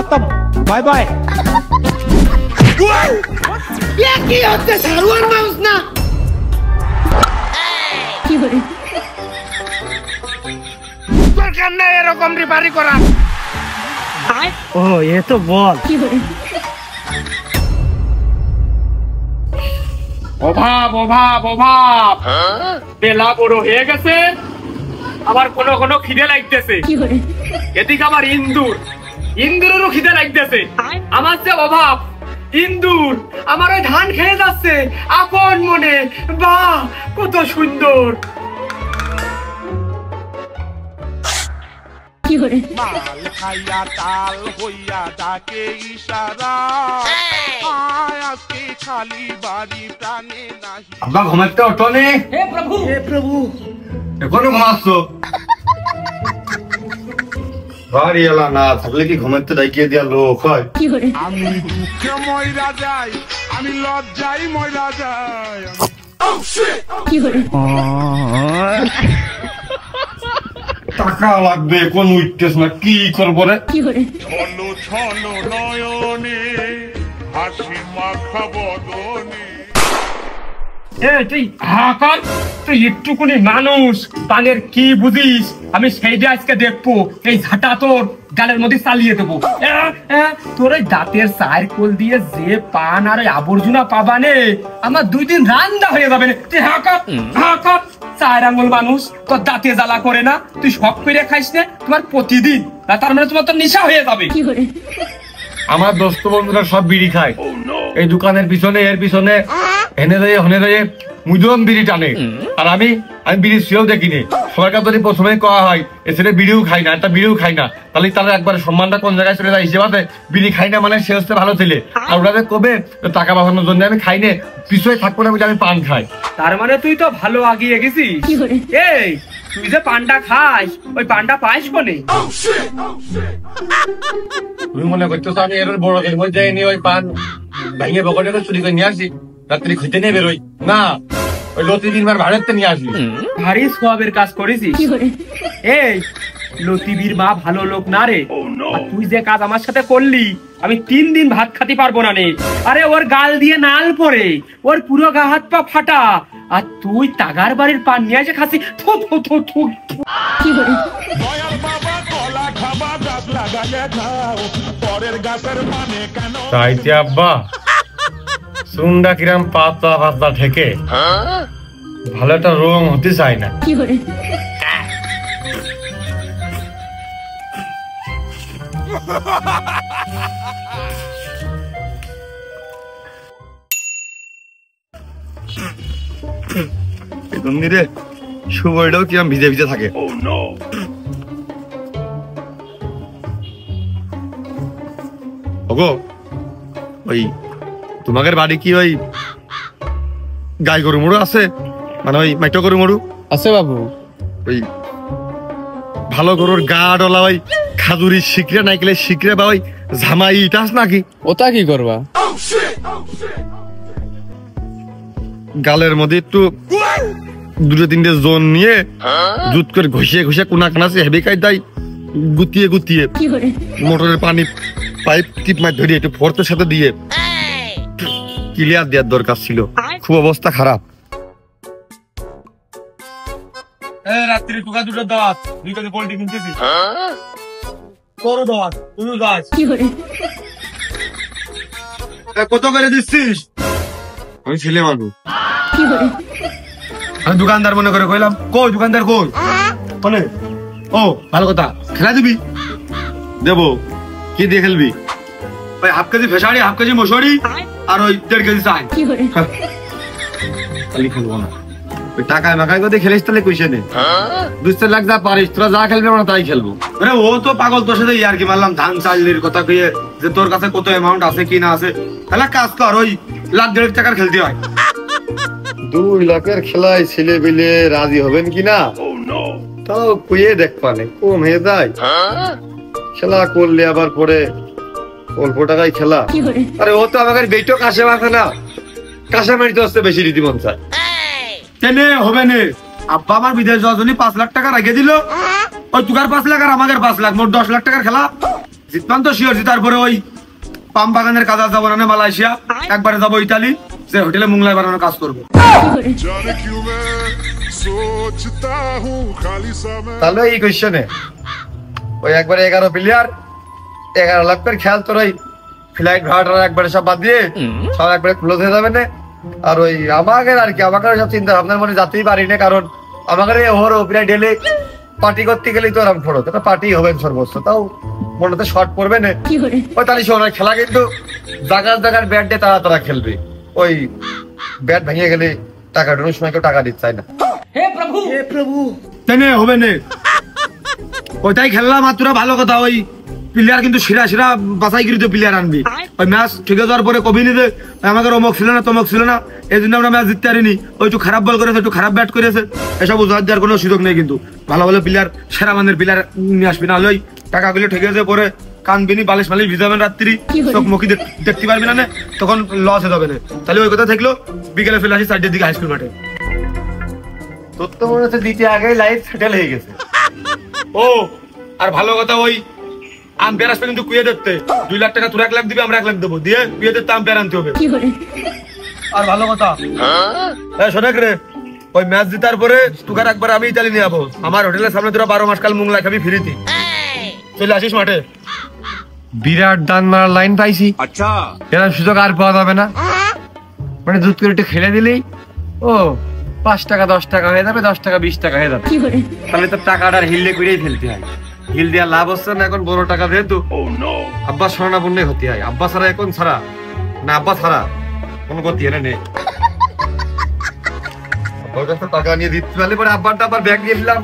खत्म bye bye ये की होते सारुआर माउस ना তোর কেন এরকম রিপারি করা ओ ये तो बॉल অভাব অভাব অভাব বেলা বড় হয়ে গেছে আবার কোন কোন খিদে লাগতেছে এদিকে আমার ইন্দুরেরও খিদে লাগতেছে আমার যে অভাব ইন্দুর আমার ওই ধান খেয়ে যাচ্ছে আপন মনে বাহ কত সুন্দর মাল খাইয়া তাল হইয়া ডাকে ইশারা আয় আজকে খালি বাড়ি প্রাণে নাহি আব্বা ঘুমাতে ওঠো নে हे प्रभु এখনো ঘুমাচ্ছো বাড়ি এলা না থাকলে কি ঘুমাতে ডাকিয়ে দিয়া লোক হয় আমি দুঃখে ময়রা যাই আমি লজ্জায় ময়রা যাই টাকা লাগবে কোন উইটনেস না কি করবো রে ছলো ছলো নয়নে হাসি মাখা বদনে তুই হাকার তুই একটুকুনি মানুষ পানের কি বুঝিস আমি সেইটা আজকে দেখবো এই ঝাঁটা তোর গালের মধ্যে চালিয়ে দেবো তোর ওই দাঁতের চার কোল দিয়ে যে পান আর ওই আবর্জনা পাবানে আমার 2 দিন রান্না হয়ে যাবে তুই হাকার হাকার চার আঙুল মানুষ তোর দাঁতে জ্বালা করে না তুই শখ করে খাইস না তোমার প্রতিদিন তার মানে তোমার তো নেশা হয়ে যাবে আমার দোস্ত বন্ধুরা সব বিড়ি খায় এই দোকানের পিছনে এর পিছনে হেনে দেয় মুজম বিড়ি টানে আর আমি বিড়ি শুয়েও দেখিনি সবার কাছে যদি প্রথমে কওয়া হয় এসে বিড়িও খাই না একটা বিড়িও খাই না তাহলে তারা একবার সম্মানটা কোন জায়গায় চলে যায় হিসেবে বিড়ি খাই না মানে সে হচ্ছে ভালো ছেলে আর ওরা কবে টাকা বাঁচানোর জন্য আমি খাই না পিছনে থাকবো না বলে আমি পান খাই তার মানে তুই তো ভালো আগিয়ে গেছিস এই তুই যে পানটা খাস ওই পানটা পাইস কোনে তুমি মনে করছো আমি এর বড় মধ্যে যাইনি ওই পান ভেঙে বকটে চুরি করে নিয়ে আসি রাত্রি খুঁজতে নিয়ে বেরোই না ওই লতি 3 বার ভাড়াতে নিয়ে আসি ভারী সোয়াবের কাজ করেছিস এই লতিবীর মা ভালো লোক না রে আর তুই যে কাজ আমার সাথে করলি আমি 3 দিন ভাত খেতে পারবো না রে আরে ওর গাল দিয়ে নাল পড়ে ওর পুরো গা হাত পা ফাটা আর তুই তাগার বাড়ির পান নিয়ে এসে খাসি থু থু থু থু দয়াল বাবা কলা খাবা গাছ লাগালে খাও পরের গাছের পানে কেন তাইতে আব্বা সুন্দা কিরাম পাতা পাতা ঠেকে ভালো একটা রং হতে চায় না রে সুবইটাও কিরম ভিজে ভিজে থাকে ওগো ওই তোমাদের বাড়ি কি ওই গাই গরু মরু আছে মানে ওই মাইটো গরু মরু আছে বাবু ওই ভালো গরুর গা ডলা ওই খাজুরি শিকরে নাইকেলে শিকরে বা ওই ঝামাই ইটাস নাকি ওটা কি করবা গালের মধ্যে একটু 2-3টে জোন নিয়ে জুত করে ঘষিয়ে ঘষিয়ে কোনা কানাছে হেভি কাই দেয় গুতিয়ে গুতিয়ে মোটরের পানি পাইপ টিপ মার ধরিয়ে একটু ফোর্থের সাথে দিয়ে ক্লিয়ার দেওয়ার দরকার ছিল খুব অবস্থা খারাপ রাত্রি টুকা দুটো দাঁত দুই কাছে পোল্ট্রি কিনতেছি করো দাঁত তুই গাছ কত করে দিচ্ছিস আমি ছেলে মানুষ আমি দোকানদার মনে করে কইলাম কই দোকানদার কই বলে ও ভালো কথা খেলা দিবি দেবো কি দিয়ে খেলবি ওই 1/2 কেজি ফেসাড়ি 1/2 কেজি মশুরি আর ওই 1.5 কেজি চাই খালি খেলবো না ওই টাকায় মাকায় করে খেলিস তাহলে কইসে নে 2 লাখ যা পারিস তোরা যা খেলবি আমরা তাই খেলবো আরে ও তো পাগল তোর সাথে ইয়ার কি মারলাম ধান চালের কথা কইয়ে যে তোর কাছে কত অ্যামাউন্ট আছে কি না আছে তাহলে কাজ কর ওই 1.5 লাখ টাকার খেলতে হয় 2 লাখের খেলায় ছেলে পেলে রাজি হবেন কিনা তাও কইয়ে দেখ পানে কম হয়ে যায় খেলা করলে আবার পরে অল্প টাকায় খেলা আরে ও তো আমাদের বেটো কাশে মারছে না কাশে মারিতে হচ্ছে বেশি রীতি মন চায় কেনে হবে না আব্বা আমার বিদেশ যাওয়ার জন্য 5 লাখ টাকা রেখে দিল ওই তুকার 5 লাখ আর আমাদের 5 লাখ মোট 10 লাখ টাকার খেলা জিতমান তো শিওর, জিতার পরে ওই পাম বাগানের কাজ যাবো না মালয়েশিয়া, একবারে যাবো ইতালি, যে হোটেলে মোংলাই বানানোর কাজ করবো। जाने क्यों मैं सोचता हूँ खाली समय তাহলে এই কোয়েশ্চনে ওই একবারে 11 প্লেয়ার 11 লাখ করে খেয়াল, তোর ওই ফ্লাইট ভাড়াটা একবারে সব বাদ দিয়ে সব একবারে ক্লোজ হয়ে যাবে না। আর ওই আমাকে আর কি, আমাকে সব চিন্তা ভাবনার মনে যেতেই পারি না, কারণ আমাকে ওর ওপরে ডেলে পার্টি করতে গেলেই তো আরাম ফোড়ো, তো পার্টি হবে সর্বোচ্চ, তাও মনেতে শর্ট পড়বে না। ওই তাহলে শোনা খেলা কিন্তু জাগার জাগার ব্যাট দিয়ে তারা খেলবে, ওই ব্যাট ভেঙে গেলে টাকা ডোনোর সময় কেউ টাকা দিতে চায় না। हे प्रभु তাই না হবে না, ওইটাই খেললাম। আর তোরা ভালো কথা, ওই প্লেয়ার কিন্তু সেরা বাছাই করে তো প্লেয়ার আনবি। ওই ম্যাচ ঠিক যাওয়ার পরে কবি নিতে আমাদের অমুক ছিল না তমক ছিল না, এই জন্য আমরা ম্যাচ জিততে পারিনি, ওই একটু খারাপ বল করেছে, একটু খারাপ ব্যাট করেছে, এসব উজাড় দেওয়ার কোনো সুযোগ নেই। কিন্তু ভালো ভালো প্লেয়ার, সেরা মানের প্লেয়ার নিয়ে আসবি, না হলে ওই টাকাগুলো ঠেকে যাবে, পরে কানবিনি বালিশ মালিশ ভিজাবেন রাত্রি, চোখ মুখি দেখতে পারবি না, তখন লস হয়ে যাবে না। তাহলে ওই কথা থাকলো, বিকেলে ফেলে আসি 4টার দিকে হাইস্কুল মাঠে। তোর তো মনে হচ্ছে দ্বিতীয় আগেই লাইফ সেটেল হয়ে গেছে। ও আর ভালো কথা, ওই আম্পায়ার আসবে কিন্তু কুয়ে দেখতে, 2 লাখ টাকা তোর 1 লাখ দিবি, আমরা 1 লাখ দেবো, দিয়ে কুয়ে দেখতে আম্পায়ার আনতে হবে। আর ভালো কথা শোনাক রে, ওই ম্যাচ জিতার পরে তুকার একবার আমি ইতালি নিয়ে যাবো, আমার হোটেলের সামনে তোরা 12 মাস কাল মুংলা খাবি ফ্রিতে, চলে আসিস মাঠে। বিরাট দান মারার লাইন পাইছি, আচ্ছা এরকম সুযোগ আর পাওয়া যাবে না। মানে দুধ করে একটু খেলে দিলেই ও 5 টাকা 10 টাকা হয়ে যাবে, 10 টাকা 20 টাকা হয়ে যাবে। তাহলে তো টাকাটা হিললে করেই ফেলতে হয়, হিল দেওয়ার লাভ হচ্ছে না এখন, বড় টাকা যেহেতু। আব্বা ছাড়া বন্যে ক্ষতি হয়, আব্বা ছাড়া এখন ছাড়া না, আব্বা ছাড়া কোনো ক্ষতি হয় না নেই। ওর কাছে টাকা নিয়ে দিতে পারলে পরে আব্বারটা আবার ব্যাগ দিয়ে দিলাম,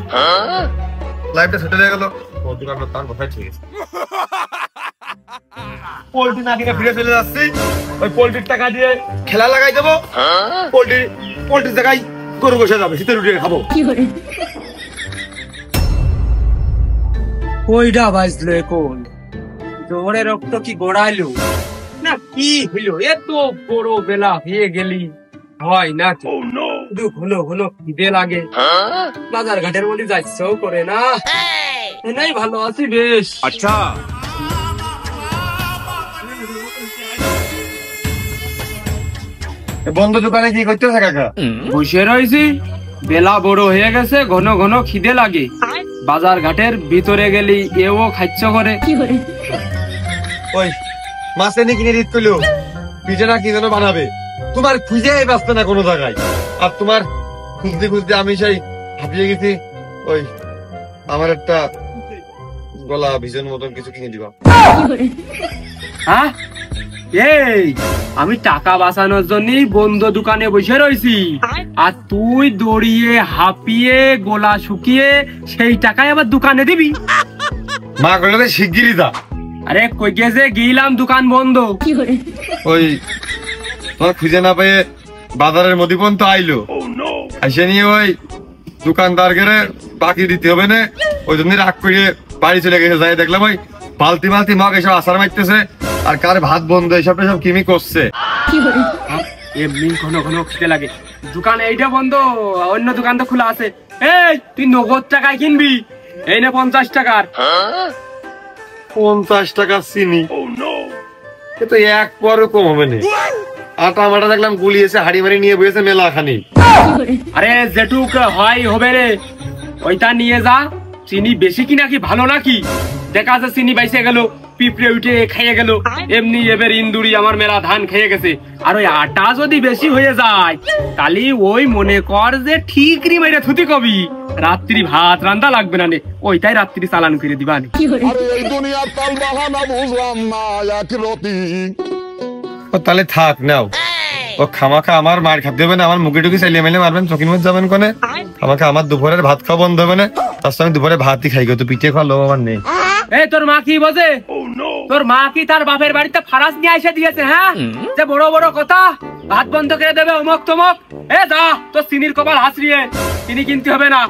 লাইফটা সেটেল হয়ে গেল। ওর দোকানটা তার কোথায় ঠিক আছে, পোল্ট্রি না কিনে ফিরে চলে যাচ্ছি, ওই পোল্ট্রির টাকা দিয়ে খেলা লাগাই দেবো, পোল্ট্রির জায়গায় গরু বসে যাবে, শীতের রুটি খাবো। কইডা বাজলো এখন, জোরে রক্ত কি গোড়াইলো না কি হইলো? এত বড় বেলা হয়ে গেলি হয় না, শুধু হলো হলো খিদে লাগে, বাজার ঘাটের মধ্যে যাইছেও করে না, নাই ভালো আছি বেশ। আচ্ছা বন্ধ দোকানে কি করতেছে কাকা? বসে রয়েছি, বেলা বড় হয়ে গেছে, ঘন ঘন খিদে লাগে, বাজার ঘাটের ভিতরে গেলি এও খাচ্ছ করে। ওই মাছ এনে কিনে দিত কইলো পিঠে না কি যেন বানাবে, তোমার খুঁজে ব্যস্ত না কোনো জায়গায়, আর তোমার খুঁজতে খুঁজতে আমি সেই হাঁপিয়ে গেছি। ওই আমার একটা গলা ভিজন মতন কিছু কিনে দিবা। হ্যাঁ এই আমি টাকা বাঁচানোর জন্যই বন্ধ দোকানে বসে রয়েছি, আর তুই দড়িয়ে হাঁপিয়ে গোলা শুকিয়ে সেই টাকায় আবার দোকানে দিবি? মা কইলে শিগগিরই যা। আরে কই গেছে, গিলাম দোকান বন্ধ। ওই তোমার খুঁজে না পেয়ে বাজারের মধ্যে পর্যন্ত আইলো, এসে নিয়ে ওই দোকানদার গেলে বাকি দিতে হবে না, ওই জন্য রাগ করে বাড়ি চলে গেছে। যাই দেখলাম ওই বালতি বালতি মগ এসব আসার মারতেছে, আর কার ভাত বন্ধ এসব সব কিমি করছে। এমনি ঘন ঘন খেতে লাগে, দোকান এইটা বন্ধ, অন্য দোকান তো খোলা আছে। এই তুই নগদ টাকায় কিনবি, এই না 50 টাকার। 50 টাকা চিনি, এ তো এক পরও কম হবে না। আটা মাটা দেখলাম গুলিয়েছে, হাড়ি মারি নিয়ে বসেছে মেলা খানি। আরে যেটুক হয় হবে রে, ওইটা নিয়ে যা। চিনি বেশি কি নাকি ভালো নাকি? দেখা যাচ্ছে চিনি বাইসে গেল, পিঁপড়ে উঠে খাইয়ে গেল, এমনি এবার ইন্দুরি আমার মেলা ধান খেয়ে গেছে। আর ওই আটা যদি বেশি হয়ে যায়, তাহলে ওই মনে কর যে ঠিকরি মেরে থুতি কবি, রাত্রি ভাত রান্না লাগবে না, ওইটাই রাত্রি চালান করে দিবা। আরে এই দুনিয়ার তাল বাহানা বুঝলাম না এক রতি। ও তাহলে থাক নাও, ও খামাখা আমার মার খাতে দেবে না, আমার মুখে টুকি চালিয়ে মেলে মারবেন, চকির মধ্যে যাবেন কোনে। খামাখা আমার দুপুরের ভাত খাওয়া বন্ধ হবে না, তার সঙ্গে আমি দুপুরে ভাতই খাই গো, তো পিঠে খাওয়া লোক আমার নেই। এই তোর মা কি বোঝে? তোর মা কি তার বাপের বাড়িতে ফারাস নিয়ে এসে দিয়েছে? হ্যাঁ, যে বড় বড় কথা, ভাত বন্ধ করে দেবে অমক তমক। এ যা, তোর চিনির কপাল হাসরিয়ে, চিনি কিনতে হবে না।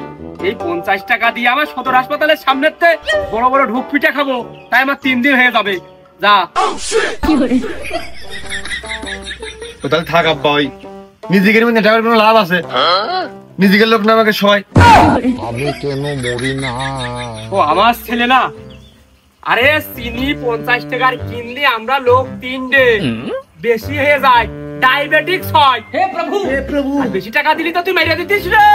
এই 50 টাকা দিয়ে আমার সদর হাসপাতালের সামনেতে বড় বড় ঢুক পিঠে খাবো, তাই আমার 3 দিন হয়ে যাবে। যা। তাহলে থাক আব্বা, ওই নিজেদের মধ্যে টাকার কোনো লাভ আছে? নিজেদের লোক না আমাকে সবাই। আমি কেন মরি না? ও আমার ছেলে না, আরে চিনি 50 টাকার কিনলে আমরা লোক 3 বেশি হয়ে যায়, ডায়াবেটিক্স হয়। হে প্রভু হে প্রভু, বেশি টাকা দিলি তো তুই মেরে দিতিস রে।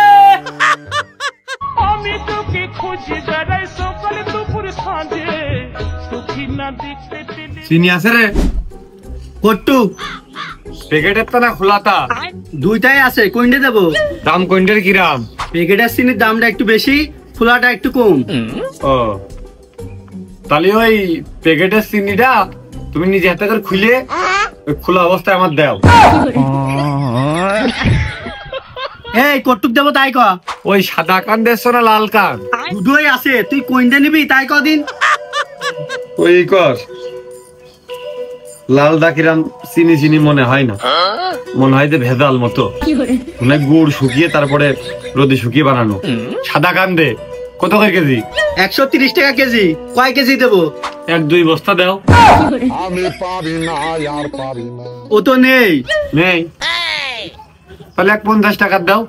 আমি তোকে খুঁজি বেড়াই সকালে দুপুর সাঁঝে, সুখী না দেখতে চিনি আছে রে কট্টু প্যাকেটের তো না খোলাতা? দুইটাই আছে, কোনটা দেবো? দাম কোনটার কিরাম? প্যাকেটের চিনির দামটা একটু বেশি, খোলাটা একটু কম। ও তাহলে ওই প্যাকেটের চিনিটা তুমি নিজে হাতে করে খুলে ওই খোলা অবস্থায় আমার দাও। এই কট্টুক দেবো তাই ক। ওই সাদা কান দেড়শো না লাল কান? দুটোই আছে, তুই কোনটা নিবি তাই কদিন। ওই কর লাল দা কিরাম চিনি চিনি মনে হয় না, মনে হয় যে ভেজাল মতো, মনে হয় গুড় শুকিয়ে তারপরে রোদে শুকিয়ে বানানো। সাদা কান দে, কত করে কেজি? 130 টাকা কেজি। কয় কেজি দেবো? 1-2 বস্তা দাও। আমি পারি না আর পারি না। ও তো নেই। নেই তাহলে 50 টাকার দাও।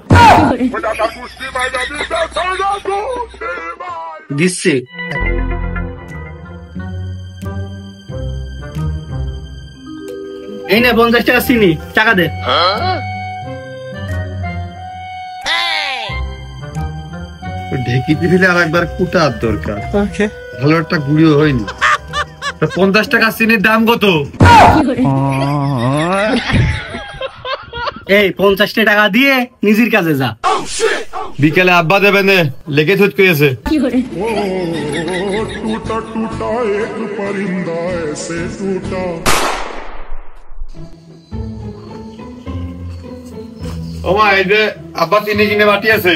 দিচ্ছি। এই নে 50 টাকা চিনি, টাকা দে। ঢেকিতে দিলে আর একবার কুটার দরকার, ভালো একটা গুঁড়িও হয়নি। 50 টাকা চিনির দাম কত? এই 50 টাকা দিয়ে নিজের কাজে যা। বিকেলে আব্বা দেবে নে, লেগে থুত কইছে। टूटा टूटा एक परिंदा ऐसे टूटा। ও মা, এই যে আব্বা চিনি কিনে বাটি আছে,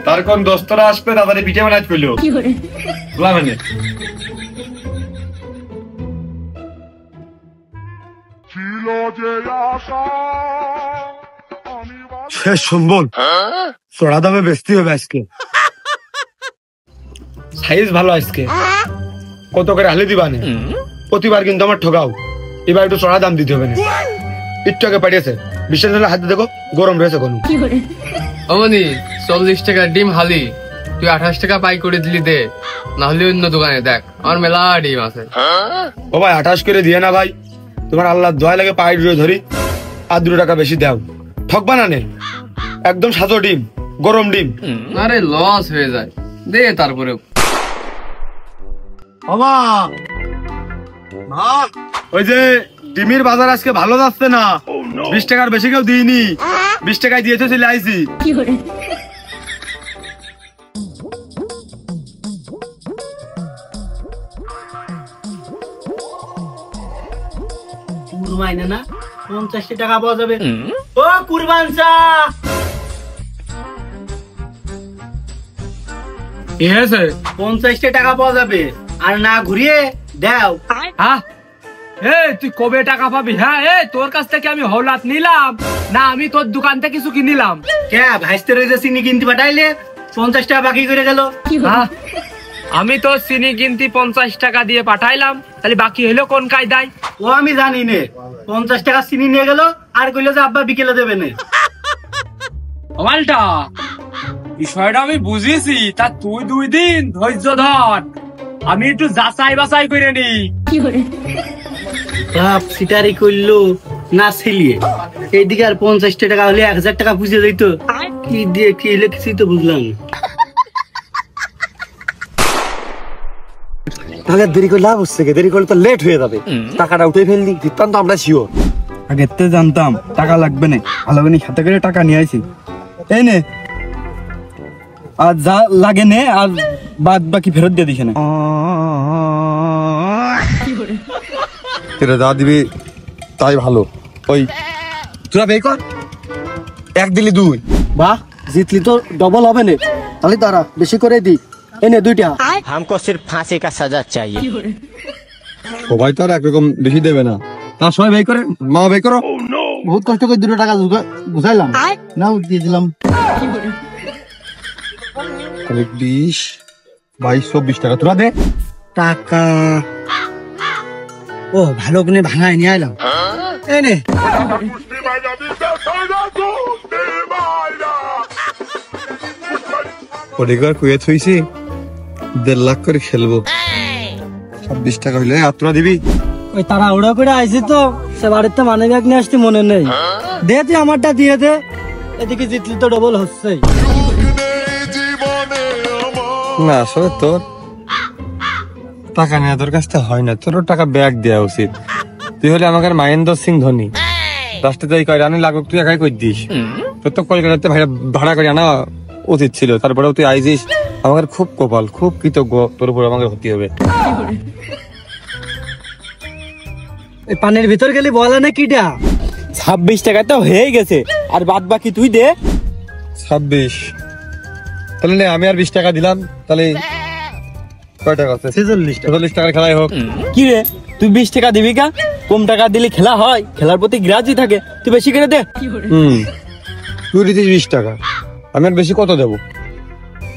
তার কোন দোস্তরা আসবে তাড়াতাড়ি পিঠে বানাই কইলো। খোলা মানে ছিল যে আশা শেষ সম্বল চড়া দামে বেচতে হবে আজকে। সাইজ ভালো আজকে, কত করে হালে দিবা না? প্রতিবার কিন্তু আমার ঠকাও, এবার একটু চড়া দাম দিতে হবে না। একটু আগে পাঠিয়েছে, বিশ্বাস হলে হাতে দেখো গরম রয়েছে কোন। অমনি 40 টাকা ডিম হালি, তুই 28 টাকা পাই করে দিলি দে, না হলে অন্য দোকানে দেখ, আমার মেলা ডিম আছে। ও ভাই 28 করে দিয়ে না ভাই, তোমার আল্লাহ দোয়া লাগে পাই ধরি, আর 2 টাকা বেশি দাও। ঠকবা না নে, একদম সাদা ডিম, গরম ডিম। আরে লস হয়ে যায়, দে তারপরে। ওই যে ডিমের বাজার আজকে ভালো যাচ্ছে না, 20 টাকার বেশি কেউ দিইনি, 20 টাকায় দিয়েছে চলে আইছি। কুরবানি না 50 টাকা পাওয়া যাবে। ও কুরবান চা, ইয়েস 50 টাকা পাওয়া যাবে, আর না ঘুরিয়ে দাও। হ্যাঁ তুই কবে টাকা পাবি? হ্যাঁ তোর কাছ থেকে আমি হলাত নিলাম না, আমি তোর দোকান থেকে কিছু কিনিলাম। কে ভাইস্তে রয়েছে চিনি কিনতে পাঠাইলে 50 টাকা বাকি করে গেল। আমি তো চিনি কিনতে 50 টাকা দিয়ে পাঠাইলাম, তাহলে বাকি হলো কোন কায়দায়? ও আমি জানি নে, 50 টাকা চিনি নিয়ে গেল আর কইলো যে আব্বা বিকেলে দেবে না। মালটা বিষয়টা আমি বুঝেছি, তা তুই 2 দিন ধৈর্য ধর, আমি একটু যাচাই বাছাই করে নি। বাপ সিটারি করলো না ছিলিয়ে, এইদিকে আর 50 টাকা হলে 1000 টাকা বুঝে যাইতো। কি দিয়ে কি হলে কিছুই তো বুঝলাম না। তাহলে দেরি করে লাভ হচ্ছে, দেরি করলে তো লেট হয়ে যাবে। টাকাটা উঠে ফেললি, জিততাম তো আমরা শিওর। আগে তে জানতাম টাকা লাগবে না, ভালো করে সাথে করে টাকা নিয়ে আইছি। এই নে, আর যা লাগে নে, আর বাদ বাকি ফেরত দিয়ে দিস না। তোরা যা দিবি তাই ভালো। ওই তোরা বে কর, 1 দিলি 2। বাহ, জিতলি তো ডবল হবে না, তাহলে তারা বেশি করে দি। এই নে 2 টাকা। हमको सिर्फ फांसी का सजा चाहिए। সবাই তো আর একরকম বেশি দেবে না, তা সবাই বে করে, মা বে করো। বহুত কষ্ট করে 2 টাকা বুঝাইলাম, নাও দিয়ে দিলাম। তাহলে 20, 22, 24 টাকা তোরা দে। টাকা ও ভালো করে ভাঙায় নিয়ে আইলাম। এই নে পরিবার কুয়ে থইছি, 1.5 লাখ করে খেলবো। 26 টাকা হইলে আর তোরা দিবি? ওই তারা ওড়া করে আইছি তো, সে বাড়িতে মানে ব্যাগ নিয়ে আসতে মনে নেই। দে তুই আমারটা দিয়ে দে, এদিকে জিতলি তো ডবল হচ্ছে। না আসলে তোর টাকা নেওয়া তোর কাছ থেকে হয় না, তোর টাকা ব্যাগ দেওয়া উচিত। তুই হলে আমাকে মহেন্দ্র সিং ধোনি, রাষ্ট্রে যাই কয় রানি লাগুক তুই একাই কই দিস। তোর তো কলকাতাতে ভাড়া করে আনা উচিত ছিল, তারপরেও তুই আইছিস। আমাদের খুব কপাল, খুব কৃতজ্ঞ তোর উপর আমাকে হতে হবে। পানির ভিতর গেলি বলে না কিটা 26 টাকা তো হয়ে গেছে, আর বাদ বাকি তুই দে। 26 তাহলে নে, আমি আর 20 টাকা দিলাম, তাহলে কয় টাকা আছে? 46 টাকার খেলাই হোক। কি রে তুই 20 টাকা দিবি কা? কম টাকা দিলে খেলা হয়? খেলার প্রতি গ্রাহ্য থাকে, তুই বেশি করে দে। তুই দিতিস 20 টাকা, আমি আর বেশি কত দেবো?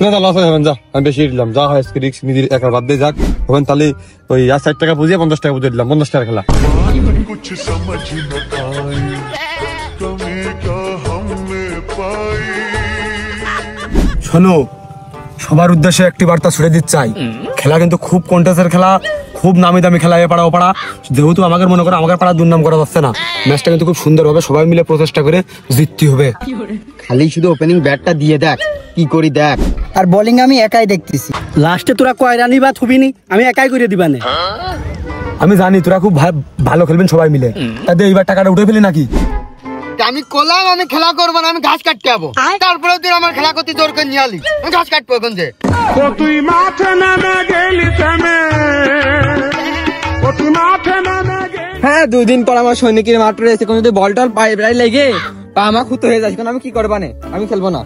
না তা লস হবেন, যা আমি বেশি দিলাম, যা হয় রিক্স নিদির একা বাদ দিয়ে যাক হবেন। তাহলে ওই 60 টাকা বুঝিয়ে 50 টাকা বুঝিয়ে দিলাম, 50 টাকা খেলা। শোনো, সবার উদ্দেশ্যে একটি বার্তা ছুড়ে দিতে চাই, খেলা কিন্তু খুব কন্টেস্টের খেলা, খুব নামি দামি খেলা। এ পাড়া ও পাড়া, যেহেতু আমাদের মনে করো আমাদের পাড়া দুর্নাম করা যাচ্ছে না, ম্যাচটা কিন্তু খুব সুন্দর হবে, সবাই মিলে প্রচেষ্টা করে জিততে হবে। খালি শুধু ওপেনিং ব্যাটটা দিয়ে দেখ কি করি দেখ, আর বোলিং আমি একাই দেখতেছি। লাস্টে তোরা কয় রানি বা থুবিনি, আমি একাই করে দিবানে। আমি জানি তোরা খুব ভালো খেলবেন সবাই মিলে, তাদের এইবার টাকাটা উঠে ফেলি নাকি? আমি কলাম আমি খেলা করবো না, আমি ঘাস কাটতে যাবো, তারপরে তুই আমার খেলা করতে জোর করে নিয়ে আলি, আমি ঘাস কাটবো এখন যে। ও তুই মাঠে নামে গেলি থেমে, ও তুই মাঠে নামে গেলি। হ্যাঁ 2 দিন পর আমার সৈনিকের মাঠ রয়েছে, কোনো যদি বল টল পায়ে বেড়াই লেগে পা আমার ক্ষত হয়ে যায়, এখন আমি কি করবা নে? আমি খেলবো না।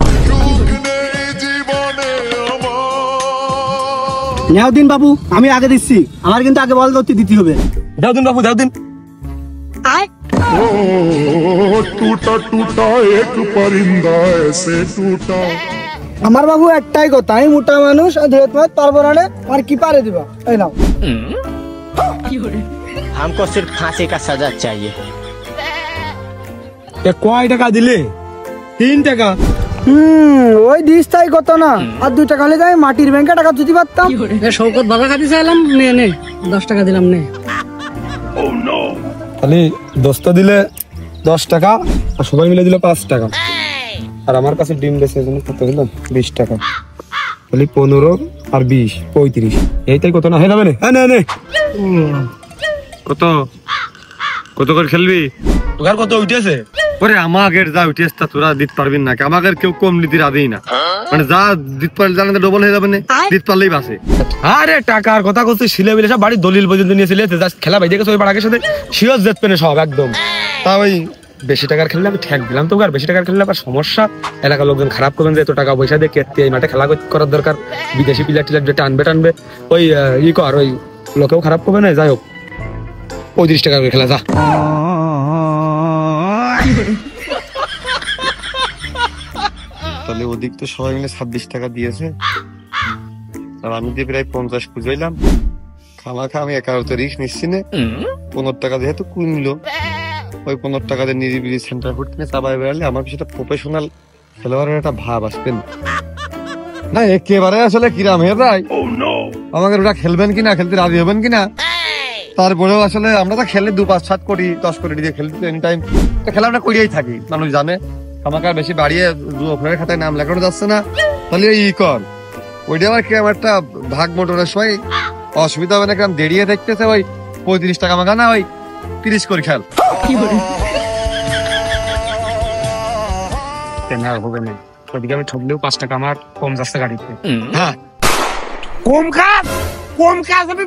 নেও দিন বাবু, আমি আগে দিচ্ছি, আমার কিন্তু আগে বল ধরতে দিতে হবে। দাও দিন বাবু, দাও দিন। टूटा टूटा एक परिंदा ऐसे टूटा। আমার বাবু একটাই কথা, আমি মোটা মানুষ, ধরে পারবো না, আর কি পারে দিবা। এই নাও। हमको सिर्फ फांसी का सजा चाहिए। কয় টাকা দিলে? 3 টাকা। ওই দিস তাই কত না, আর 2 টাকা হলে আমি মাটির ব্যাংকে টাকা দিতে পারতাম। শৌকত বাবা খাতে চাইলাম, নে নে 10 টাকা দিলাম নে। তাহলে 10টা দিলে 10 টাকা, আর সবাই মিলে দিল 5 টাকা, আর আমার কাছে ডিম বেশি জন্য কত হলো 20 টাকা। তাহলে 15 আর 20 35, এইটাই কত না হয়ে যাবে না? হ্যাঁ নে কত কত করে খেলবি? তোর কত উঠেছে? ওরে আমাদের যা উঠেছে তা তোরা দিতে পারবি না, আমাদের কেউ কম নিতে রাবেই না, মানে যা দিতে পারলে জানাতে ডবল হয়ে যাবে না, দিতে পারলেই বাসে। আরে টাকার কথা করছে, শিলে মিলে সব বাড়ির দলিল পর্যন্ত নিয়েছিলে, খেলা বাইরে গেছে ওই পাড়াকে সাথে শিওর জেত পেনে সব একদম। তা ওই বেশি টাকার খেললে আমি ঠেক দিলাম তো, আর বেশি টাকার খেললে আবার সমস্যা, এলাকার লোকজন খারাপ করবেন যে এত টাকা পয়সা দিয়ে কেটে এই মাঠে খেলা করার দরকার, বিদেশি প্লেয়ার টিলার যেটা টানবে ওই ই কর, ওই লোকেও খারাপ করবে না। যাই হোক 35 টাকা করে খেলা যা। তাহলে ওদিক তো সবাই মিলে 26 টাকা দিয়েছে, আর আমি দিয়ে প্রায় 50 খুঁজাইলাম। খামাখা আমি একা তো রিস্ক নিচ্ছি না, 15 টাকা যেহেতু কিনলো, ওই 15 টাকা দিয়ে নিরিবিলি সেন্টার ফুট কিনে চাবাই বেড়ালে আমার সেটা প্রফেশনাল খেলোয়াড়ের একটা ভাব আসবে না। একেবারে আসলে কিরাম হয়ে যায়, আমাকে ওটা খেলবেন কিনা, খেলতে রাজি হবেন কিনা। তারপরেও আসলে আমরা তো খেলে 2, 5, 7 কোটি 10 কোটি দিয়ে খেলতে এনি টাইম খেলাটা করিয়াই থাকি, মানুষ জানে। আমাকে বেশি বাড়িয়ে ওপরের খাতায় নাম লেখানো যাচ্ছে না, তাহলে ওই কর ওইটা আবার কিরম একটা ভাগ মোটরের সময় অসুবিধা হবে না, কিরম দেরিয়ে দেখতেছে। ওই 35 টাকা মাখা না, ওই 30 করে খেল। হবে না, ওদিকে আমি ঠকলেও 5 টাকা আমার কম যাচ্ছে গাড়িতে। হ্যাঁ কম কাজ আমি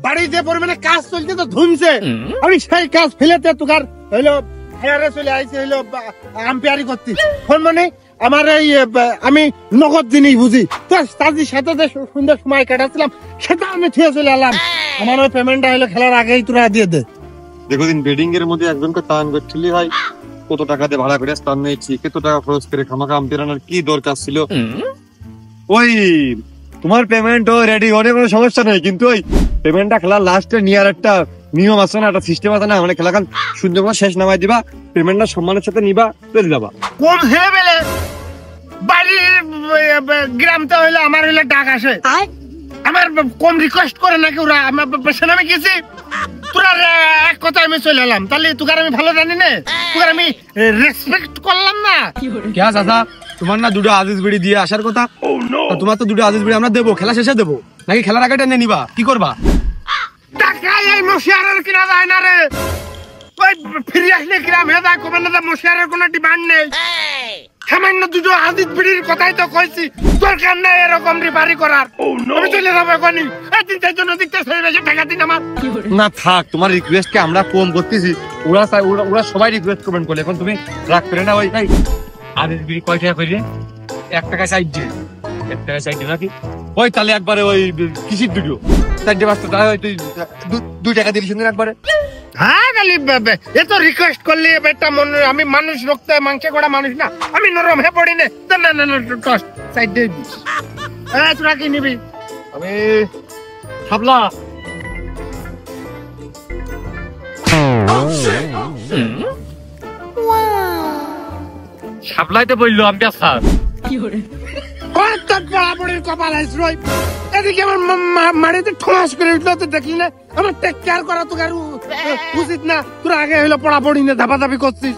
বাড়িতে পরিমাণে কাজ চলছে তো ধুমছে, আমি সেই কাজ ফেলেতে তোকার হইলো হেয়ারে চলে আইছে, হইলো আম্পায়ারি করতে। ফোন মানে আমার এই আমি নগদ জিনিস বুঝি, তো তাদের সাথে যে সুন্দর সময় কাটাচ্ছিলাম সেটা আমি থুয়ে চলে এলাম। আমার ওই পেমেন্টটা হইলো খেলার আগেই তোরা দিয়ে দে। দেখো দিন বেডিং এর মধ্যে একজনকে টান করছিলি ভাই, কত টাকা দিয়ে ভাড়া করে স্থান নিয়েছি, কত টাকা খরচ করে খামাখা আম্পায়ার আনার কি দরকার ছিল? ওই তোমার পেমেন্ট ও রেডি, অনেক কোনো সমস্যা নেই, কিন্তু ওই পেমেন্টটা খেলার লাস্টে নিয়ার একটা নিয়ম আছে না, একটা সিস্টেম আছে না, মানে খেলাখান সুন্দর করে শেষ নামাই দিবা, পেমেন্টটা সম্মানের সাথে নিবা, চলে যাবা। কম হয়ে গেলে বাড়ির গ্রামটা হইলে আমার হইলে ডাক আসে, আমার কম রিকোয়েস্ট করে নাকি ওরা আমার পেছনে আমি গেছি তোরা এক কথা আমি চলে এলাম তাহলে তোকে আমি ভালো জানি না তোকে আমি রেসপেক্ট করলাম না क्या চাচা তোমার না দুটো আজিজ বিড়ি দিয়ে আসার কথা তোমার তো দুটো আজিজ বিড়ি আমরা দেবো খেলা শেষে দেবো নাকি খেলার আগে টেনে নিবা কি করবা টাকা এই মশিয়ারের কিনা যায় না রে ওই ফিরে আসলে কিরাম হয়ে যায় কবে না মশিয়ারের কোনো ডিমান্ড নেই সামান্য দুটো আজিজ বিড়ির কথাই তো কইছি দরকার নেই এরকম রিপারি করার আমি চলে যাবো এখনই এই 3-4 জন দিকতে ছেড়ে বেশি টাকা দিন আমার না থাক তোমার রিকোয়েস্ট কে আমরা কম করতেছি ওরা সবাই রিকোয়েস্ট করবেন বলে এখন তুমি রাগ করে না ওই আজিজ বিড়ি কয় টাকা করে 1 টাকা সাইড দিয়ে 1 টাকা সাইড দিয়ে নাকি ওই তাহলে একবারে ওই কিসির দুটো 4-5 টাকা তুই 2 টাকা দিলি শুনে একবারে হ্যাঁ খালি এত রিকোয়েস্ট করলে একটা মনে আমি মানুষ রক্ত মাংস করা মানুষ না আমি নরম হয়ে পড়ি না না না না টস সাইড দিয়ে দিস তোরা কি নিবি আমি সাবলা সাপ্লাইতে বললো আমি স্যার পড়াপড়ির কপাল আছে রই এদিকে আমার মাড়িতে ঠোঁস করে উঠলো তো দেখলি না আমার টেক কেয়ার করা তো কারু উচিত না তোরা আগে হইলো পড়াপড়ি না ধাপাধাপি করছিস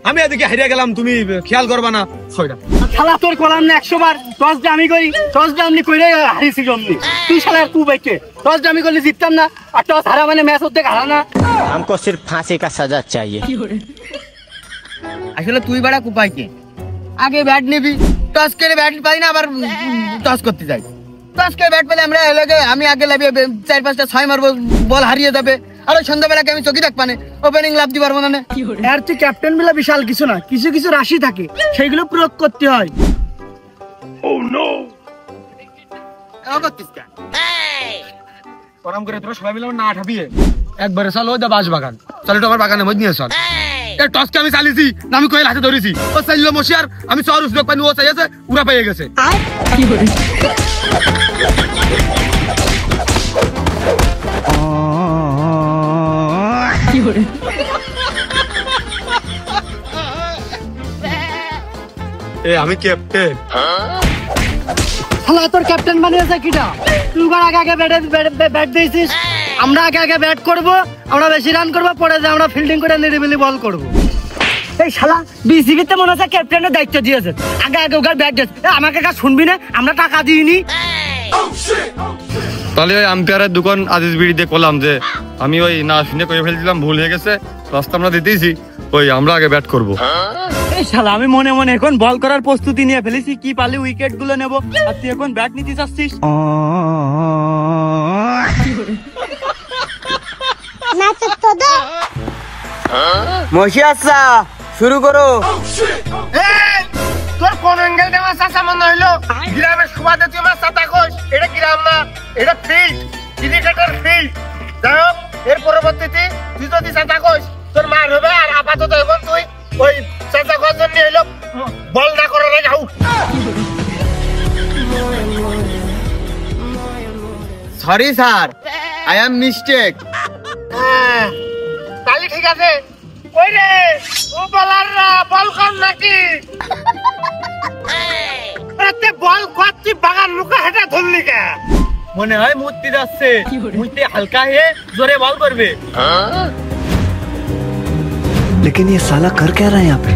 আমি এদিকে হারিয়ে গেলাম তুমি খেয়াল করবা না ছয়টা শালা তোর করলাম না 100 বার টসটা আমি করি টসটা আমি কইরে হারিয়েছি জমনি তুই শালা তুই বাইকে টসটা আমি করলে জিততাম না আর টস হারা মানে ম্যাচ হতে হারা না हमको सिर्फ फांसी का सजा चाहिए আসলে তুই বড় কুপাইকে আগে ব্যাট নিবি টস করে ব্যাট পাই না আবার টস করতে যাই টস করে ব্যাট পেলে আমরা এলাকে আমি আগে লাভি 4-5টা 6 মারবো বল হারিয়ে যাবে আর সন্ধ্যাবেলাকে আমি চকি থাক পানে ওপেনিং লাভ দিতে পারবো না আর তুই ক্যাপ্টেন বলে বিশাল কিছু না কিছু কিছু রাশি থাকে সেগুলো প্রয়োগ করতে হয় ও নো পরাম করে তোরা সবাই মিলে না ঠাপিয়ে একবারে চল ওই দা বাস বাগান চল একটু আমার বাগানে মধ্যে নিয়ে চল এই টসকে আমি চালিয়েছি না আমি কইল হাতে ধরেছি ও চাইলো মশিয়ার আমি সর উসবেক পানি ও চাইছে উড়া পেয়ে গেছে আমি ক্যাপ্টেন শালা তোর ক্যাপ্টেন বানিয়েছে কিটা তুই আগে আগে ব্যাট দিয়েছিস আমরা আগে আগে ব্যাট করব আমরা বেশি রান করব পরে যে আমরা ফিল্ডিং করে নিরিবিলি বল করব এই শালা বিসিবিতে মনে হচ্ছে ক্যাপ্টেনের দায়িত্ব দিয়েছে আগে আগে ওকে ব্যাট দিয়েছে আমাকে কাজ শুনবি না আমরা টাকা দিইনি তাহলে ওই আম্পায়ারের দোকান আজিজ বিড়িতে করলাম যে আমি ওই না শুনে করে ফেলছিলাম ভুল হয়ে গেছে রাস্তা আমরা দিতেইছি ওই আমরা আগে ব্যাট করব এই শালা আমি মনে মনে এখন বল করার প্রস্তুতি নিয়ে ফেলেছি কি পারলে উইকেট গুলো নেব আর তুই এখন ব্যাট নিতে চাচ্ছিস মশিয়াসা শুরু করো তোর কোন অ্যাঙ্গেল দেওয়া চাচা মনে হইলো গ্রামের সুবাদে তুই আমার চাচা কইস এটা গ্রাম না এটা ফিল্ড ক্রিকেটের ফিল্ড যাই হোক এর পরবর্তীতে তুই যদি চাচা কইস তোর মার হবে আর আপাতত এখন তুই ওই চাচা কর জন্য হইলো বল না করার আগে out sorry sir I am mistake তাহলে ঠিক আছে ওই রে ও বলাররা বল কর নাকি আরে বল করছি বাগান মুখে হেঁটে ধরলি কে মনে হয় মূর্তি যাচ্ছে মূর্তি হালকা হয়ে জোরে বল করবে लेकिन ये साला कर क्या रहा है यहाँ पे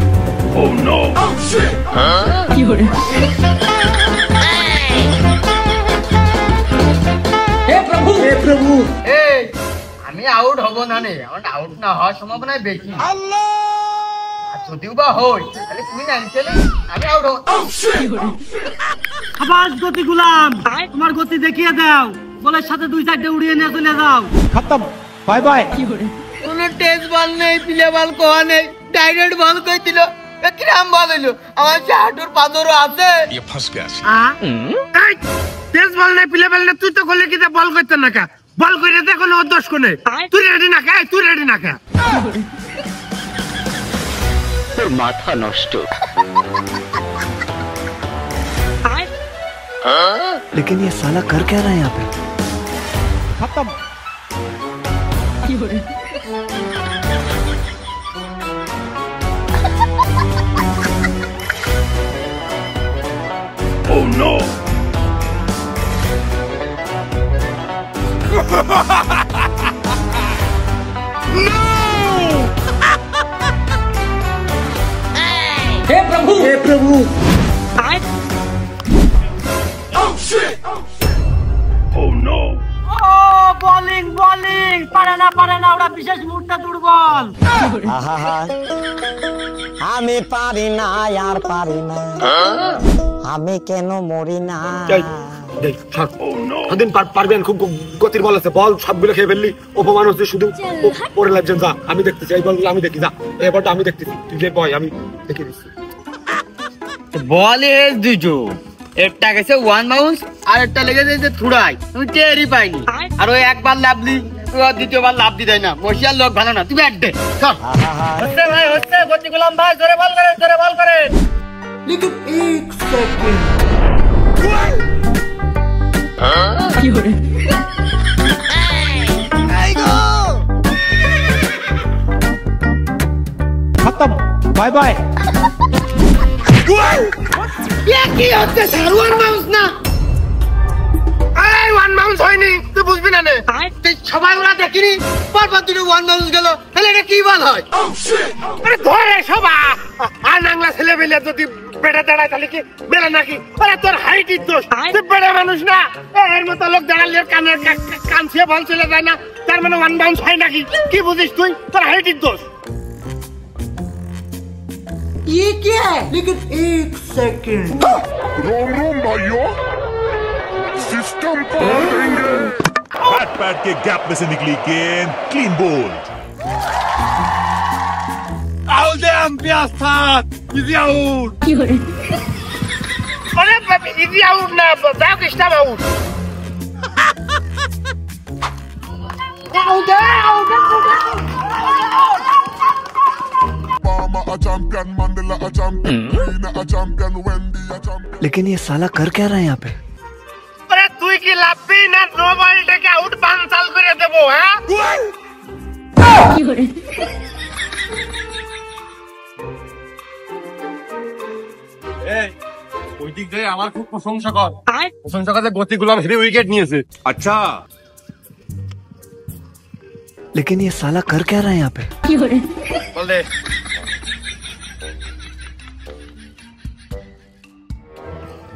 আমি আউট হব না নে আমার আউট না হওয়ার সম্ভাবনা বেশি যদিও বা হই তাহলে তুমি না খেলে আমি আউট হব আবার গতি গুলাম তোমার গতি দেখিয়ে দাও বলের সাথে 2-4টে উড়িয়ে নিয়ে চলে যাও খতম বাই বাই কোনো টেস্ট বল নেই প্লে বল কোয়া নেই ডাইরেক্ট বল কই দিল কিরাম বল হইলো আমার হাঁটুর পাথরও আছে তেজ বল নাই প্লে বল না তুই তো করলে কি বল করতে না কা বল করে দে কোনো দোষ কোনে তুই রেডি না কা তুই রেডি না কা তোর মাথা নষ্ট लेकिन ये साला कर क्या रहा है यहाँ पे खत्म বোলিং বোলিং পারে না ওরা বিশেষ মুহূর্তে দুর্বল। আমি পারি না আর পারি না, আমি কেন মরি না। দিন পারবেন, খুব গতির বল আছে, বল সবগুলো খেয়ে ফেললি, অপমান হচ্ছে শুধু পরে লাগছেন। যা আমি দেখতেছি, এই বলগুলো আমি দেখি, যা এবারটা আমি দেখতেছি, তুই যে বয় আমি দেখে দিচ্ছি। বলে দুটো, একটা গেছে ওয়ান বাউন্স আর একটা লেগেছে যে থুড়াই, তুমি টেরই পাইনি। আর ওই একবার লাভলি দ্বিতীয়বার লাভ দিতে না, মশিয়ার লোক ভালো না, তুমি একদে হচ্ছে ভাই হচ্ছে। গতি গোলাম ভাই জোরে বল করে, জোরে বল করে। लेकिन एक सेकंड खत्म, बाय बाय। ये কি হচ্ছে স্যার? ওয়ান বাউন্স না, এই ওয়ান বাউন্স হয়নি, তুই বুঝবি না নে। সবাই ওরা দেখিনি, পরপর দুটো ওয়ান বাউন্স গেল, তাহলে এটা কি বল হয়? আরে ধরে সবা আর নাংলা ছেলে বেলে যদি বেড়ে দাঁড়ায় তাহলে কি বেড়ে নাকি? আরে তোর হাইটের দোষ, তুই বেড়ে মানুষ না। এর মতো লোক দাঁড়ালে কান ছিয়ে বল চলে যায় না, তার মানে ওয়ান বাউন্স হয় নাকি? কি বুঝিস তুই? তোর হাইটের দোষ। ये क्या है? लेकिन एक सेकंड रोम रोम भाइयों, सिस्टम पार देंगे। बैट पैड के गैप में से निकली गेंद, क्लीन बोल्ड। आउट दे एम्पियर साथ, इजी आउट। अरे बाबी इजी आउट ना, back stump out. Out out. Obama a champion, Mandela a champion, Nina a champion, Wendy a champion. लेकिन ये साला कर क्या रहा है यहाँ पे? अरे তুই কি লাভবি না নো বলটাকে আউট বানচাল করে দেব? হ্যাঁ এই ওই দিক দিয়ে আমার খুব প্রশংসা কর, প্রশংসা করে গতি গোলাম হেভি উইকেট নিয়েছে। আচ্ছা लेकिन ये साला कर क्या रहा है यहाँ पे? বল দে।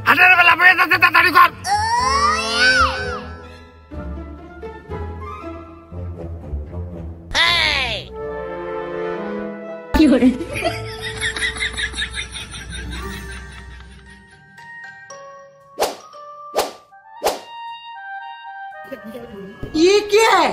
হাটের বেলা পেয়ে যাচ্ছে, তাড়াতাড়ি কর। ये क्या है?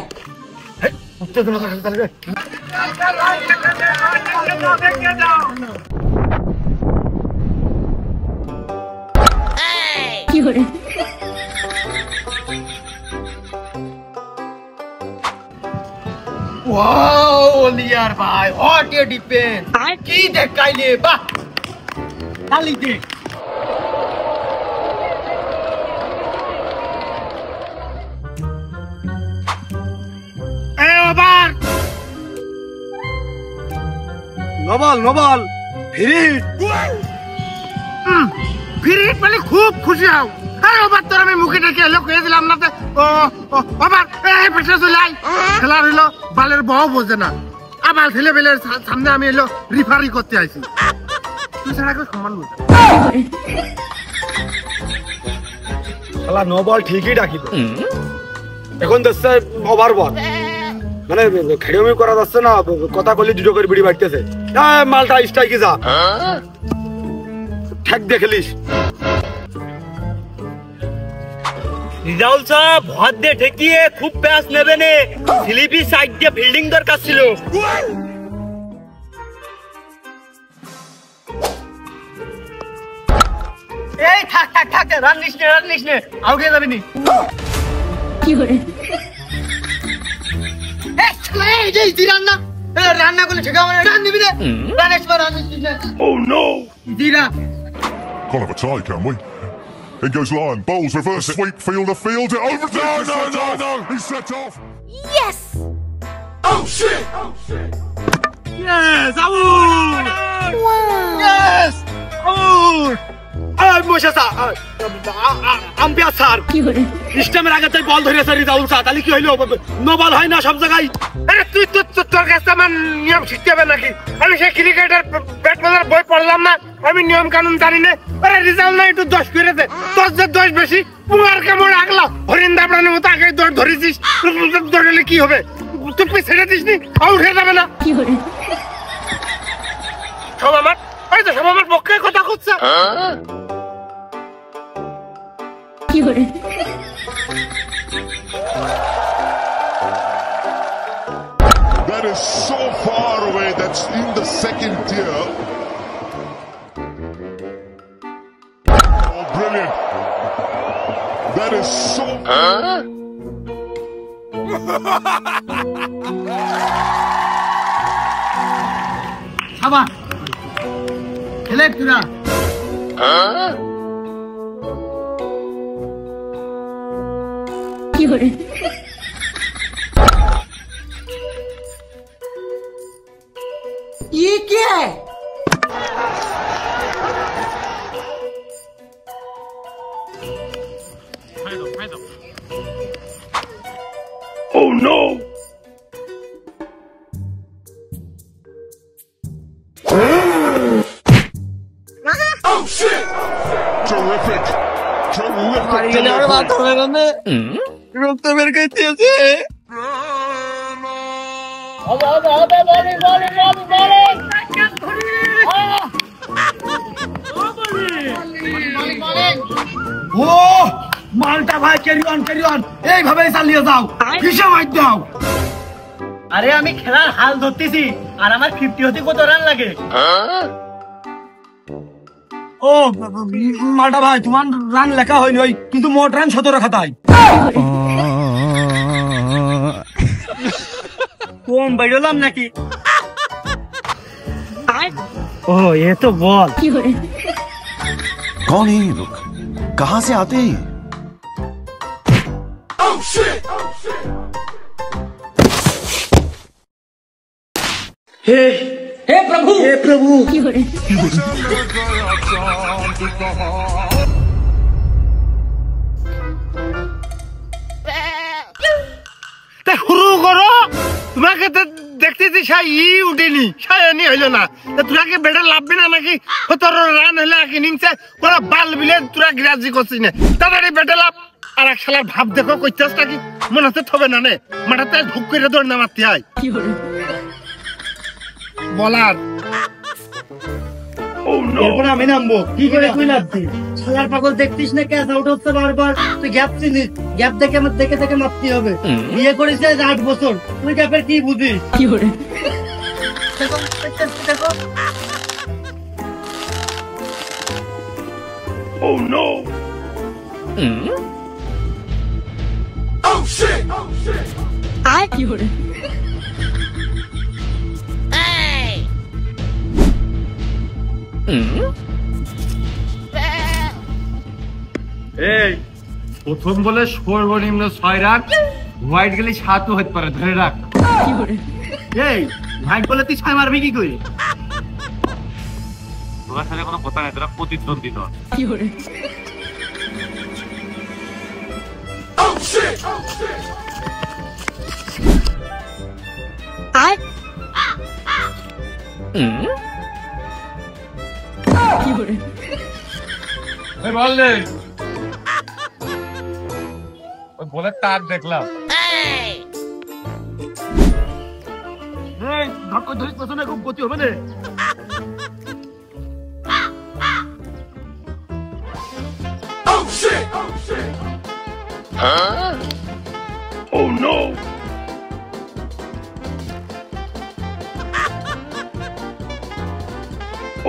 ওয়াও ওলিয়ার ভাই, হট এ ডিফেন্স, কি দেখাইলে বাহ, খালি দে। এই ওভার নবল নবল ফিরিট ফিরিট মানে খুব খুশি হও। আরে ওভার তোর আমি মুখে ডেকে এলো কয়ে দিলাম না। ওভার এই পেছনে চলে আই। খেলার হইলো বালের বউ বোঝে না, আবার ছেলে বেলের সামনে আমি এলো রিফারি করতে আইছি। তুই ছাড়া কেউ সম্মান বুঝে শালা নো বল ঠিকই ডাকিল, এখন দেখছে ওভার বল, মানে খেড়েমি করা যাচ্ছে না, কথা কলি দুটো করে বিড়ি বাড়তেছে। মালটা স্ট্রাইকে যা, ঠেক দেখলিস। রিজাউল সাহেব ভর দিয়ে ঠেকিয়ে খুব প্যাস নেবে নে, স্লিপি সাইড দিয়ে ফিল্ডিং দরকার ছিল। এই থাক থাক থাক, রান নিস নে, আউট হয়ে যাবি নি। কি করে রান্না করলে ঠিক হবে, রান দিবি রে, রান নিস না। Oh no! দিরা Can't have a tie, can we? In goes line, bowls, reverse sweep, fielder, over. No! He's set off. Yes! Oh shit! Yes, out! Wow. Yes, out! Umpire sir স্টেমের আগে তুই বল ধরেছে Rezaul sir, তাহলে কি হইলো? No ball হয় না সব জায়গায়। আরে তুই তোর কাছে আমার নিয়ম শিখতে হবে নাকি? আমি সেই ক্রিকেটের ব্যাট বলার বই পড়লাম না, আমি নিয়ম কানুন জানি না। আরে রিজাউল না একটু দোষ করেছে, তোর যে দোষ বেশি। পুয়ার কেমন আগলা হরিণ দাবড়ানোর মতো আগে দৌড় ধরেছিস, দৌড়লে কি হবে? তুই ছেড়ে দিস নি, আউট হয়ে যাবে না? সব আমার ওই তো সব আমার পক্ষে কথা করছে। That is so far away. That's in the second tier. Oh, brilliant. That is so... সাবা খেলে তুরা ये क्या है? Oh no! Oh shit! Terrific! Terrific! রক্ত বের করতেছে। ও মালটা ভাই, ক্যারি অন এইভাবে চালিয়ে যাও, হিসাব দাও। আরে আমি খেলার হাল ধরতেছি, আর আমার 50 হতে কত রান লাগে? ও মালটা ভাই, তোমার রান লেখা হয়নি, ওই কিন্তু মোট রান 17 খাতায়। কম বেরোলাম নাকি? ও এ তো বল। कौन है ये लोग? कहाँ से आते हैं? Oh shit! हे प्रभु, हे प्रभु। শুরু করো, তোমাকে দেখতেছি সাই উঠেনি, সায়নি হইলো না। তোরাকে বেটা লাভবে না নাকি? তোর রান হলে আগে নিমছে ওরা বাল বিলে তোরা গ্রাজি করছিস না, তাড়াতাড়ি বেটা লাভ। আর এক শালার ভাব দেখো কইতাস নাকি? মনে হচ্ছে থবে না নে, মাথাতে ঢুক করে দৌড় না মারতে হয় বলার। এরপর আমি নামবো, কি করে তুই নামবি? শালার পাগল দেখতিস না ক্যাচ আউট হচ্ছে বারবার, তুই গ্যাপ চিনিস, গ্যাপ দেখে আমার দেখে মারতে হবে। বিয়ে করেছে 8 বছর, তুই গ্যাপের কি বুঝিস? কি করে দেখো Oh no! Oh shit! আয় কি করে? এই প্রথম বলে সর্বনিম্ন 6 রান, হোয়াইট গেলে 7ও হতে পারে, ধরে রাখ। এই ভাই বলে তুই 6 মারবি কি করে? তোর সাথে কোনো কথা নাই, তোরা প্রতিদ্বন্দ্বী নয়। Oh shit! আয় কি করে? এই বল নে, ওই বলে তার দেখলাম। এই ধাক্কা ধরিস পেছনে, খুব গতি হবে না। Oh shit! Oh no!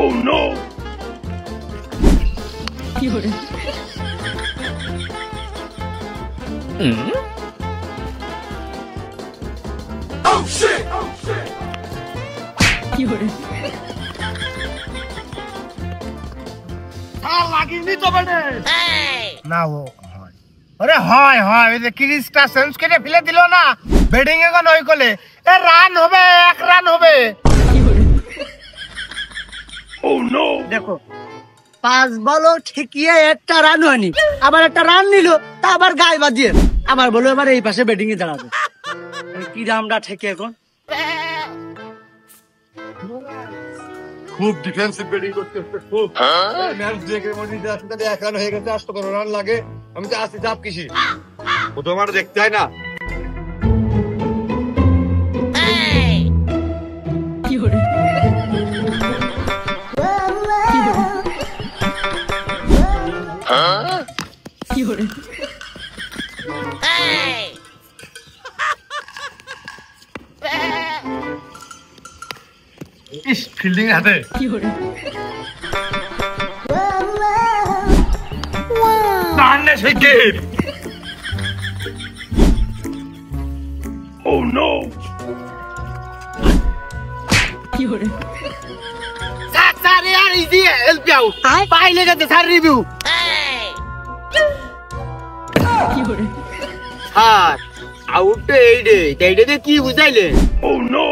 Oh no! কি করে? Oh shit! কি করে? লাগিনি তো বেনে না, ও হয়। আরে হয় হয়, ওই যে ক্রিজটা চেঞ্জ করে ফেলে দিল না, ব্যাটিং এখন ওই কোলে এ রান হবে, 1 রান হবে। কি করে? Oh no! দেখো 5 বলো ঠেকিয়ে একটা রান হয়নি, আবার একটা রান নিল, তা আবার গায়ে বাঁধিয়ে আবার বলো এবার এই পাশে ব্যাটিং এ দাঁড়াবে। কি রামটা ঠেকে এখন খুব ডিফেন্সিভ ব্যাটিং করতে হচ্ছে, খুব ম্যাচ দেখে মনে হচ্ছে আসলে 1 রান হয়ে গেছে, 8 রান লাগে, আমি তো আসি চাপ কিসি ও তো আমার দেখতে হয় না। ইস ফিল্ডিং হাতে Manne Shikir! Oh no! Sir यार इजी है, हेल्प आओ पाइले का सर रिव्यू স্যার আউট এইডে কি বুঝাইলে? Oh no!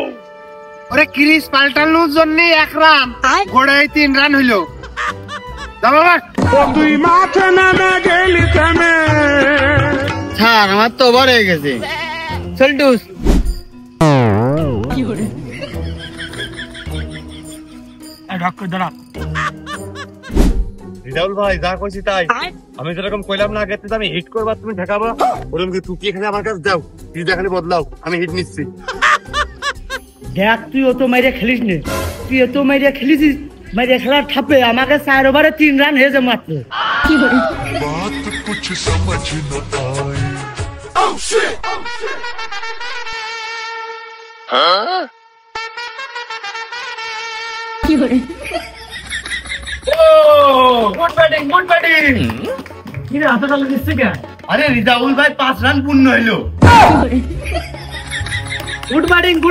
ওরে ক্রিস পাল্টানোর জন্য 1 রান, গোড়ায় 3 রান হইলো। বাবা তুই মাঠে নামে গেলি থেমে। স্যার আমার তো ওভার হয়ে গেছে। সেলটুস রিজাউল ভাই যা কইছি তাই, আমি যেরকম কইলাম না আগে আমি হিট করবা তুমি ঠেকাবা, ওরকম কি তুমি এখানে আমার কাছে যাও, তুই দেখালে বদলাও, আমি হিট নিচ্ছি। দেখ তুই ও তো মাইরে খেলিস নে, তুই তো মাইরে খেলিস, মাইরে খেলার ঠাপে আমাকে 4 ওভারে 3 রান হয়েছে মাত্র। बात कुछ समझ न आए। Oh shit! हाँ? Good batting, good batting! কিরে হাতে তালে দিচ্ছে কে? আরে রিজাউল ভাই 5 রান পূর্ণ হইলো। গুড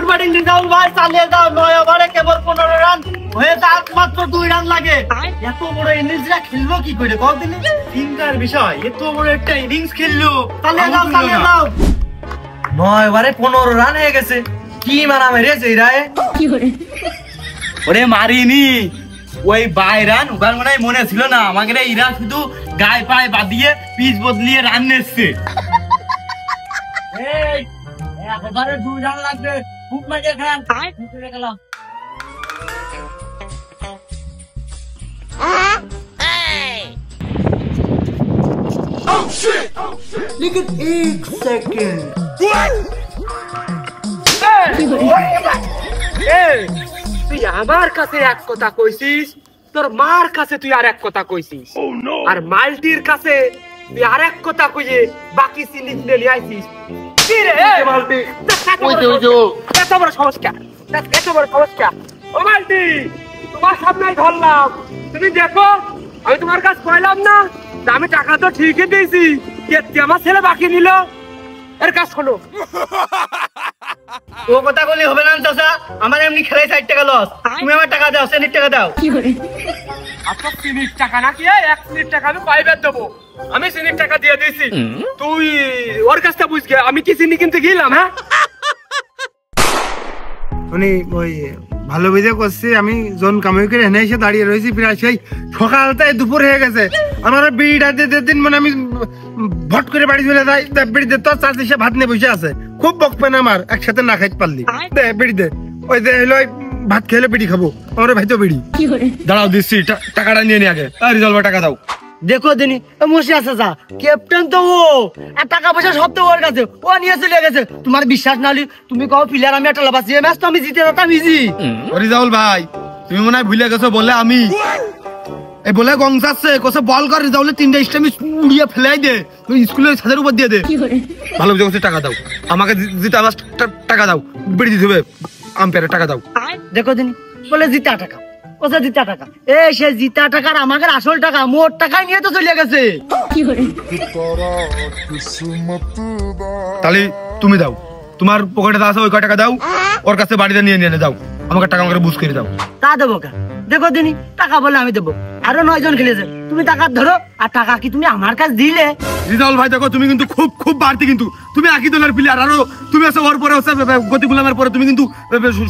ব্যাটিং রিজাউল ভাই, চালিয়ে যাও। 9 ওভারে কেবল 15 রান হয়ে যাক, মাত্র 2 রান লাগে। এত বড় ইনিংসটা খেলবো কি করে কও দিনে? চিন্তার বিষয়, এত বড় একটা ইনিংস খেললো। চালিয়ে যাও। 9 ওভারে 15 রান হয়ে গেছে, কি মারা মেরেছে এরায়ে? কি করে ওরে মারিনি, ওই বাইরান ওখান মনে ছিল না আমাকে, এরা শুধু গায়ে পায়ে বাঁধিয়ে পিচ বদলিয়ে রান নিচ্ছে। একবারে 2 রান লাগবে, খুব মজা খেলাম। গেলাম लेकिन 1 सेकंड তুই আমার কাছে এক কথা কইছিস, তোর মার কাছে তুই আর এক কথা কইছিস, আর মাল্টির কাছে তুই আর এক কথা কইয়ে বাকি চিনি নিয়ে আইছিস। কি রে মাল্টি, এত বড় সমস্যা, এত বড় সমস্যা। ও মাল্টি, তোমার সামনে ধরলাম, তুমি দেখো আমি তোমার কাছে কইলাম না আমি টাকা তো ঠিকই দিয়েছি, আমার ছেলে বাকি নিল। এর কাজ শোনো, ও কথা বলি হবে না চাচা, আমার এমনি খেলাই 60 টাকা লস, তুমি আমার টাকা দাও, 60 টাকা দাও। আচ্ছা 30 টাকা নাকি? 1 মিনিট টাকা আমি পাইবার দেবো, আমি 30 টাকা দিয়ে দিয়েছি, তুই ওর কাছটা বুঝ গে, আমি কি চিনি কিনতে গেলাম? হ্যাঁ উনি ওই ভালো বুঝে করছি, আমি জন কামাই করে এনে এসে দাঁড়িয়ে রয়েছি, প্রায় সেই সকালটাই দুপুর হয়ে গেছে। আমার বিড়িটা দিন মানে আমি ভট করে বাড়ি চলে যাই, বিড়ি দে, তোর চাষি ভাত নিয়ে বসে আছে, খুব বকবেন আমার, একসাথে না খাইতে পারলি, দে বিড়ি দে, ওই যে হলো ভাত খেলে বিড়ি খাবো, আমার ভাই তো বিড়ি। দাঁড়াও দিচ্ছি, টাকাটা নিয়ে নি আগে। রিজলভার টাকা দাও। দেখো দিনি মসি আছে যা, ক্যাপ্টেন তো ও, আর টাকা পয়সা সব তো ওর কাছে, ও নিয়ে চলে গেছে। তোমার বিশ্বাস না হলে তুমি কও প্লেয়ার আমি একটা লাভাছি, এই ম্যাচ তো আমি জিতে যেতাম ইজি। রিজাউল ভাই তুমি মনে হয় ভুলে গেছো, বলে আমি এই বলে গংসাচ্ছে কোসে বল কর, রিজাউলের 3টা স্টাম্প উড়িয়ে ফেলাই দে, তুই স্কুলের ছাদের উপর দিয়ে দে। ভালো বুঝে কোসে টাকা দাও, আমাকে জিতে আমার টাকা দাও, বেড়ে দিতে হবে, আম্পায়ারের টাকা দাও। দেখো দিনি বলে জিতা টাকা, ওসে জিতা টাকা, এই সে জিতা টাকার আমাদের আসল টাকা মোট টাকা নিয়ে তো চলে গেছে। তাহলে তুমি দাও, তোমার পকেটে আছে ওই টাকা দাও, ওর কাছে বাড়িতে নিয়ে নিয়ে যাও, আমাকে টাকা আমাকে বুঝ করে দাও। তা দেবো কা? দেখো দিনি টাকা বলে আমি দেবো, আরো 9 জন খেলেছে, তুমি টাকা ধরো। আর টাকা কি তুমি আমার কাছে দিলে? রিজাউল ভাই দেখো তুমি কিন্তু খুব খুব বাড়তি, কিন্তু তুমি একই দলের প্লেয়ার, আরো তুমি আছে ওর পরে হচ্ছে গতি গুলামের পরে তুমি কিন্তু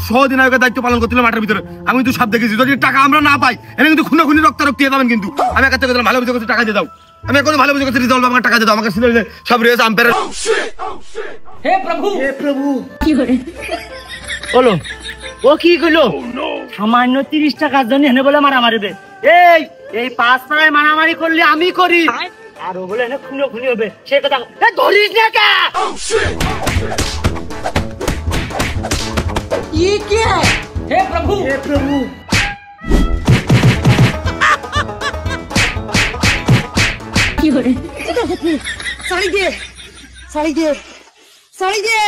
সহদিনায়কের দায়িত্ব পালন করছিলে মাঠের ভিতরে। আমি কিন্তু সব দেখেছি, যদি টাকা আমরা না পাই এনে কিন্তু খুনাখুনি রক্তারক্তি হয়ে যাবেন। কিন্তু আমি একটা কথা ভালো বুঝে করছি, টাকা দিয়ে দাও। আমি এখন ভালো বুঝে করছি, রিজাউল আমাকে টাকা দিয়ে দাও। আমাকে সিলেক্ট সব রেস আম্পায়ার। হে প্রভু, হে প্রভু, কি করে বলো? ও কি কইলো? সামান্য 30 টাকার জন্য এনে বলে মারামারি হবে। এই 5 টাকায় মারামারি করলে আমি করি, আর ও বলে এনে খুনি হবে। সে কথা ধরিস না কা? ये क्या है? हे प्रभु, हे प्रभु। কি করে? সাড়ি দে, সাড়ি দে, সাড়ি দে।